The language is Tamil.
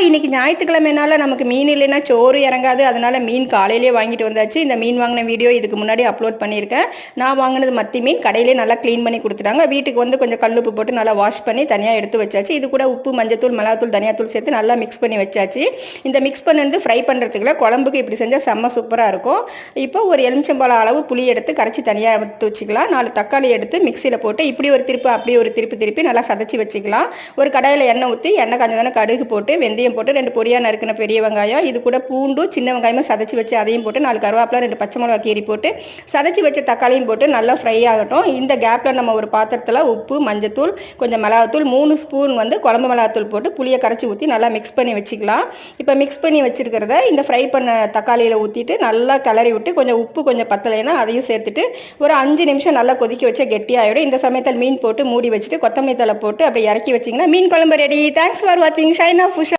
இன்றைக்கி ஞாயிற்றுக்கிழமைனால நமக்கு மீன் இல்லைன்னா சோறு இறங்காது. அதனால் மீன் காலையிலே வாங்கிட்டு வந்தாச்சு. இந்த மீன் வாங்கின வீடியோ இதுக்கு முன்னாடி அப்லோட் பண்ணியிருக்கேன். நான் வாங்கினது மத்தி மீன் கடையிலே நல்லா க்ளீன் பண்ணி கொடுத்துட்டாங்க. வீட்டுக்கு வந்து கொஞ்சம் கல்லுப்பு போட்டு நல்லா வாஷ் பண்ணி தனியாக எடுத்து வச்சாச்சு. இது கூட உப்பு, மஞ்சத்தூள், மிளகாத்தூள், தனியாத்தூள் சேர்த்து நல்லா மிக்ஸ் பண்ணி வச்சாச்சு. இந்த மிக்ஸ் பண்ணி ஃப்ரை பண்ணுறதுக்குள்ள குழம்புக்கு இப்படி செஞ்சால் செம்ம சூப்பராக இருக்கும். இப்போ ஒரு எலுமிச்சம்பழம் அளவு புளி எடுத்து கரைச்சி தனியாக எடுத்து வச்சுக்கலாம். 4 தக்காளி எடுத்து மிக்சியில் போட்டு இப்படி ஒரு திருப்பு அப்படியே ஒரு திருப்பி நல்லா சதைச்சி வச்சுக்கலாம். ஒரு கடாயில் எண்ணெய் ஊற்றி எண்ணெய் காஞ்சதான கடுகு போட்டு வெந்தயம் போட்டு 2 பொடியாக நறுக்கின பெரிய வெங்காயம், இது கூட பூண்டும் சின்ன வெங்காயமும் சதைச்சி வச்சு அதையும் போட்டு 4 கருவேப்பிலை, 2 பச்சை மிளகா கீரி போட்டு சதைச்சி வச்ச தக்காளியும் போட்டு நல்லா ஃப்ரை ஆகட்டும். இந்த கேப்பில் நம்ம ஒரு பாத்திரத்தில் உப்பு, மஞ்சத்தூள், கொஞ்சம் மிளகாத்தூள், 3 ஸ்பூன் வந்து குழம்பு மிளகாத்தூள் போட்டு புளியை கரைச்சி ஊற்றி நல்லா மிக்ஸ் பண்ணி வச்சுக்கலாம். இப்போ மிக்ஸ் பண்ணி வச்சுருக்கிறத இந்த ஃப்ரை பண்ண தக்காளியில் ஊற்றிட்டு நல்லா கிளறி விட்டு கொஞ்சம் உப்பு கொஞ்சம் பத்தலைன்னா அதையும் சேர்த்துட்டு ஒரு 5 நிமிஷம் நல்லா கொதிக்க வச்சா கெட்டியாகிடும். இந்த சமயத்தில் மீன் போட்டு மூடி வச்சுட்டு கொத்தமல்லி தழை போட்டு அப்படியே இறக்கி வச்சிங்கன்னா மீன் குழம்பு ரெடி. தேங்க்ஸ் ஃபார் வாட்சிங். ஷைனா புஷா.